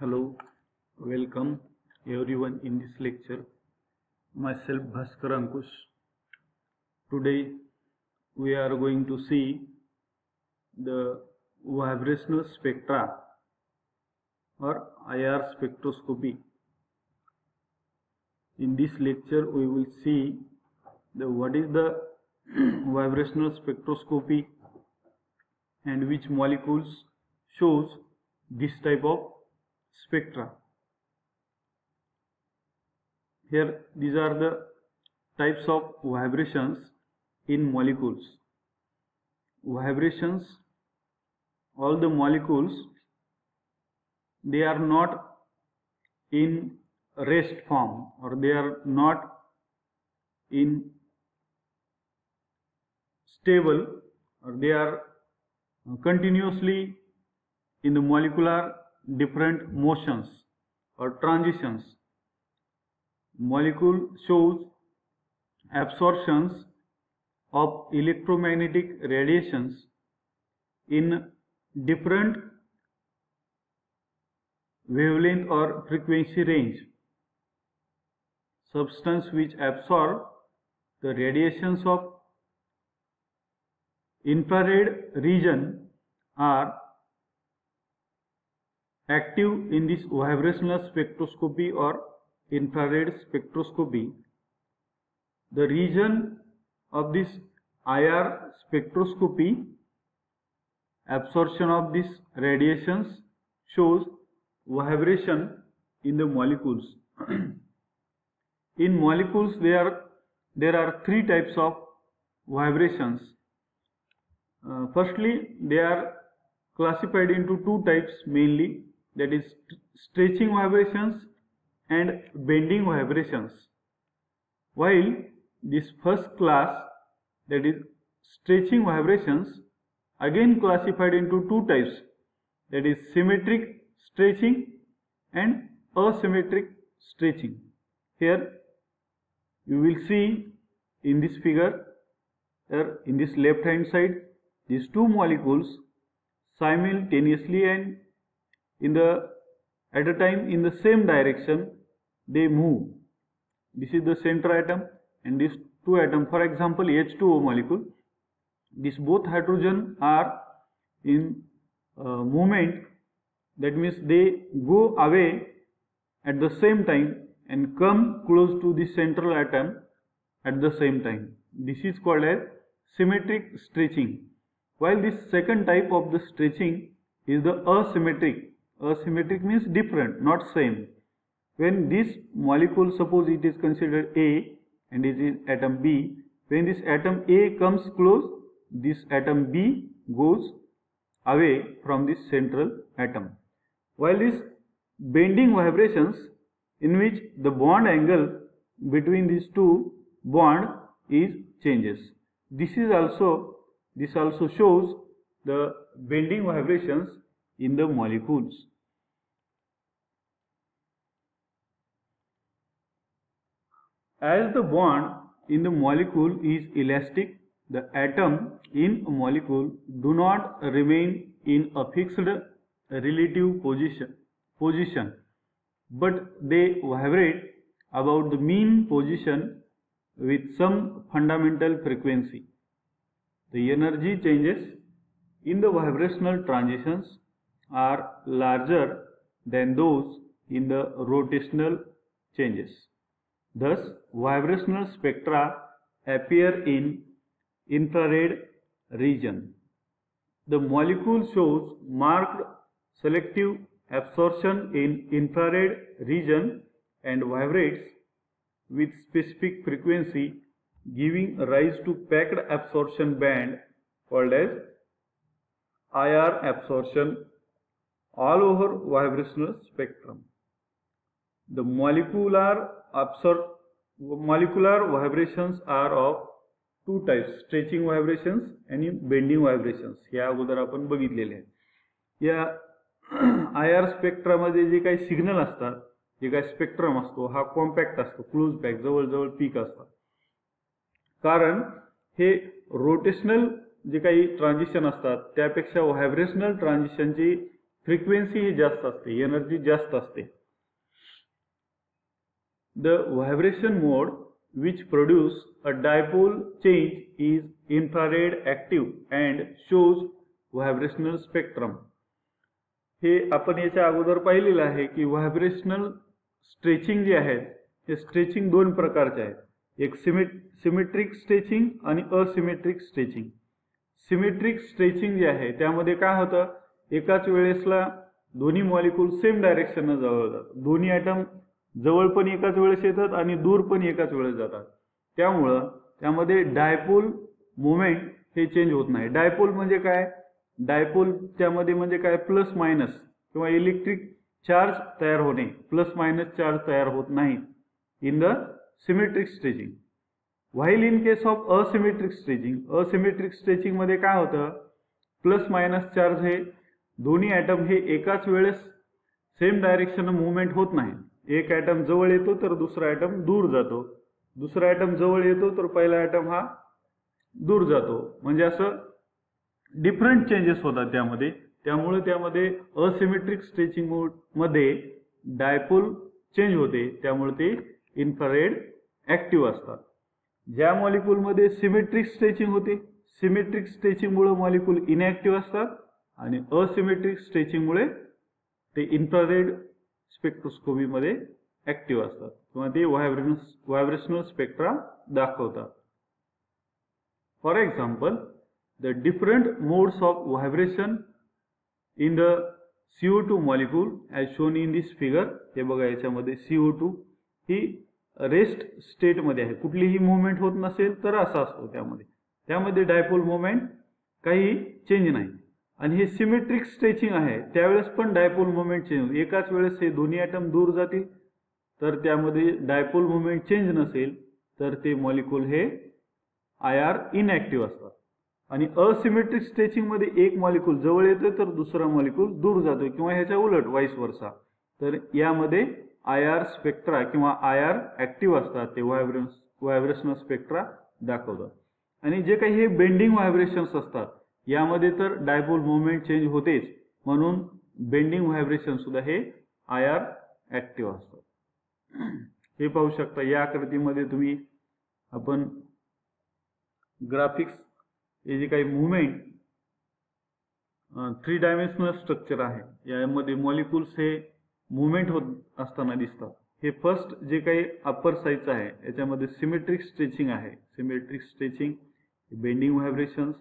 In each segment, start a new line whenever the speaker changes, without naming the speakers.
Hello, welcome everyone in this lecture. Myself Bhaskar Ankush. Today we are going to see the vibrational spectra or IR spectroscopy. In this lecture we will see what is the vibrational spectroscopy and which molecules shows this type of spectra. Here these are the types of vibrations in molecules. Vibrations, all the molecules, they are not in rest form or they are not in stable or they are continuously in the molecular different motions or transitions. Molecule shows absorptions of electromagnetic radiations in different wavelength or frequency range. Substance which absorb the radiations of infrared region are active in this vibrational spectroscopy or infrared spectroscopy. The region of this IR spectroscopy, absorption of these radiations shows vibration in the molecules. In molecules there are three types of vibrations. Firstly, they are classified into two types mainly, that is stretching vibrations and bending vibrations. While this first class, that is stretching vibrations, again classified into two types, that is symmetric stretching and asymmetric stretching. Here you will see in this figure, in this left hand side, these two molecules simultaneously and at a time in the same direction they move. This is the center atom and these two atoms, for example H2O molecule, these both hydrogen are in movement, that means they go away at the same time and come close to the central atom at the same time. This is called as symmetric stretching. While this second type of the stretching is the asymmetric. Asymmetric means different, not same. When this molecule, suppose it is considered A and it is atom B, when this atom A comes close, this atom B goes away from this central atom. While this bending vibrations, in which the bond angle between these two bond is changes. This also shows the bending vibrations in the molecules. As the bond in the molecule is elastic, the atom in a molecule do not remain in a fixed relative position, but they vibrate about the mean position with some fundamental frequency. The energy changes in the vibrational transitions are larger than those in the rotational changes. Thus, vibrational spectra appear in infrared region. The molecule shows marked selective absorption in infrared region and vibrates with specific frequency, giving rise to packed absorption band called as IR absorption all over vibrational spectrum. The molecular vibrations are of two types, stretching vibrations and bending vibrations. या अगोदर आपण बघितलेले आहेत. या IR स्पेक्ट्रामध्ये जे काही signal असतात, जे काही spectrum असतो हा कॉम्पॅक्ट असतो, क्लोज पॅक, जवळ पीक असतात. कारण हे रोटेशनल जे काही ट्रान्झिशन असतात त्यापेक्षा व्हायब्रेशनल ट्रान्झिशनची फ्रिक्वेन्सी ही जास्त असते, एनर्जी जास्त असते. The vibration mode which produce a dipole change is infrared active and shows vibrational spectrum. हे आपण याच्या अगोदर पाहिलेलं आहे की व्हायब्रेशनल स्ट्रेचिंग जे आहे ते स्ट्रेचिंग दोन प्रकारचे आहेत. एक सिमेट्रिक स्ट्रेचिंग आणि असिमेट्रिक स्ट्रेचिंग. सिमेट्रिक स्ट्रेचिंग जे आहे त्यामध्ये काय होतं, एकाच वेळेसला दोन्ही मॉलिक्यूल सेम डायरेक्शनने जवळ जातात. दोन्ही ॲटम जवळ पण एकाच वेळेस येतात आणि दूर पण एकाच वेळेस जातात. त्यामुळं त्यामध्ये डायपोल मोमेंट हे चेंज होत नाही. डायपोल म्हणजे काय, डायपोल त्यामध्ये म्हणजे काय, प्लस मायनस किंवा इलेक्ट्रिक चार्ज तयार होणे, प्लस मायनस चार्ज तयार होत नाही in the symmetric stretching. While in case of asymmetric stretching, asymmetric stretching मध्ये काय होतं, प्लस मायनस चार्ज हे दोन्ही ॲटम हे एकाच वेळेस सेम डायरेक्शन मुवमेंट होत नाही. एक ॲटम जवळ येतो तर दुसरा ॲटम दूर जातो, दुसरा ॲटम जवळ येतो तर पहिला ॲटम हा दूर जातो. म्हणजे असं डिफरंट चेंजेस होतात त्यामध्ये. त्यामुळे त्यामध्ये असिमेट्रिक स्ट्रेचिंग मध्ये डायपोल चेंज होते, त्यामुळे ते इन्फ्रारेड ऍक्टिव्ह असतात. ज्या मॉलिक्यूल मध्ये सिमेट्रिक स्ट्रेचिंग होते, सिमेट्रिक स्ट्रेचिंग मुळे मॉलिक्यूल इनऍक्टिव्ह असतात आणि असिमेट्रिक स्ट्रेचिंग मुळे ते इन्फ्रारेड स्पेक्ट्रोस्कोपी मध्ये ऍक्टिव्ह असतात किंवा ते व्हायब्रेशनल स्पेक्ट्रा दाखवतात. For example, the different modes of vibration in the CO2 molecule as shown in this figure. हे बघा, याच्यामध्ये CO2 ही रेस्ट स्टेट मध्ये आहे, कुठलीही मुवमेंट होत नसेल तर असा असतो. त्यामध्ये डायपोल मुवमेंट काही चेंज नाही. आणि हे सिमेट्रिक स्ट्रेचिंग आहे त्यावेळेस पण डायपोल मुवमेंट चेंज होते. एकाच वेळेस हे दोन्ही ॲटम दूर जातील तर त्यामध्ये डायपोल मुवमेंट चेंज नसेल तर ते मॉलिक्यूल हे IR इनऍक्टिव्ह असतात. आणि असिमेट्रिक स्ट्रेचिंग मध्ये एक मॉलिक्यूल जवळ येतो तर दुसरा मॉलिक्यूल दूर जातो किंवा ह्याच्या उलट वाईस वर्सा. तर यामध्ये IR स्पेक्ट्रा किंवा IR ऍक्टिव्ह असतात, ते व्हायब्रेशनल स्पेक्ट्रा दाखवतात. आणि जे काही हे बेंडिंग व्हायब्रेशन्स असतात यामध्ये तर डायपोल मुवमेंट चेंज होतेच, म्हणून बेंडिंग व्हायब्रेशन सुद्धा हे IR ऍक्टिव्ह असतात. हे पाहू शकता या आकृतीमध्ये तुम्ही. आपण ग्राफिक्स हे जे काही मुवमेंट 3 डायमेन्शनल स्ट्रक्चर आहे यामध्ये मॉलिक्यूल्स हे मुवमेंट होत असताना दिसतात. हे फर्स्ट जे काही अप्पर साइज आहे याच्यामध्ये सिमेट्रिक स्ट्रेचिंग आहे. सिमेट्रिक स्ट्रेचिंग, बेंडिंग व्हायब्रेशन्स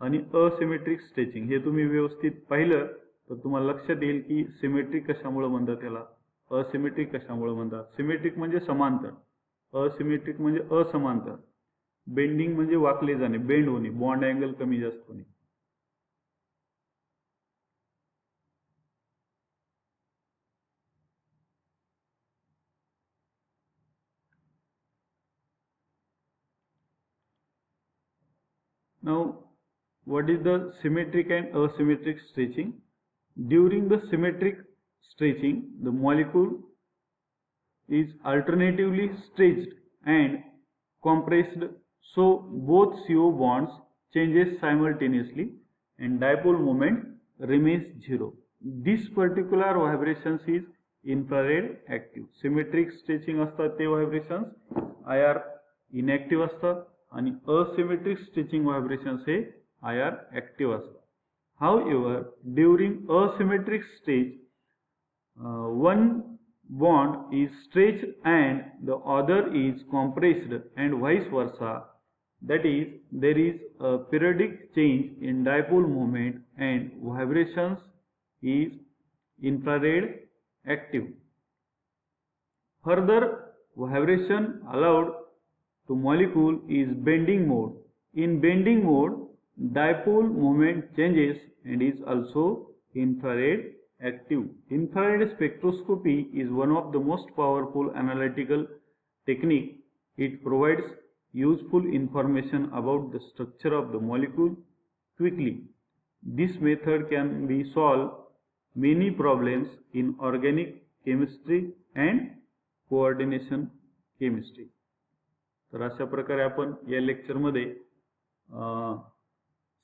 आणि असिमेट्रिक स्ट्रेचिंग हे तुम्ही व्यवस्थित पाहिलं तर तुम्हाला लक्षात येईल की सिमेट्रिक कशामुळे म्हणतात त्याला, असिमेट्रिक कशामुळे म्हणतात. सिमेट्रिक म्हणजे समांतर, असिमेट्रिक म्हणजे असमांतर. बेंडिंग म्हणजे वाकले जाणे, बेंड होणे, बॉन्ड अँगल कमी जास्त होणे. Now, what is the symmetric and asymmetric stretching? During the symmetric stretching, the molecule is alternatively stretched and compressed, so both CO bonds changes simultaneously and dipole moment remains zero. This particular vibrations is infrared active. Symmetric stretching असतात ते vibrations IR inactive असतात आणि asymmetric stretching vibrations हे IR active असतात. However, during asymmetric stage, one bond is stretched and the other is compressed and vice versa. That is, there is a periodic change in dipole moment and vibrations is infrared active. Further, vibration allowed to molecule is bending mode. In bending mode, dipole moment changes and is also infrared active. Infrared spectroscopy is one of the most powerful analytical technique. It provides useful information about the structure of the molecule quickly. This method can be solve many problems in organic chemistry and coordination chemistry. तर अशा प्रकारे आपण या लेक्चरमध्ये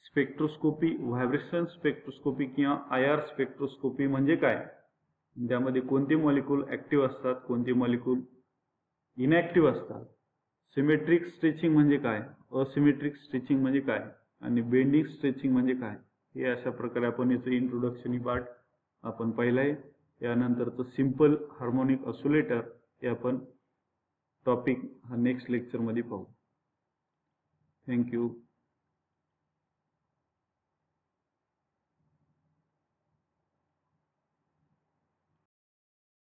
spectroscopy, vibration spectroscopy किंवा IR spectroscopy म्हणजे काय, ज्यामध्ये कोणते मॉलिक्यूल ऍक्टिव्ह असतात, कोणते मॉलिक्यूल इनॅक्टिव्ह असतात, सिमेट्रिक स्ट्रेचिंग म्हणजे काय, असिमेट्रिक स्ट्रेचिंग म्हणजे काय आणि बेंडिंग स्ट्रेचिंग म्हणजे काय, हे अशा प्रकारे आपण याचं इंट्रोडक्शन पार्ट आपण पाहिलं आहे. यानंतरचं सिंपल हार्मोनिक ऑसिलेटर हे आपण टॉपिक हा नेक्स्ट लेक्चरमध्ये पाहू. थँक्यू.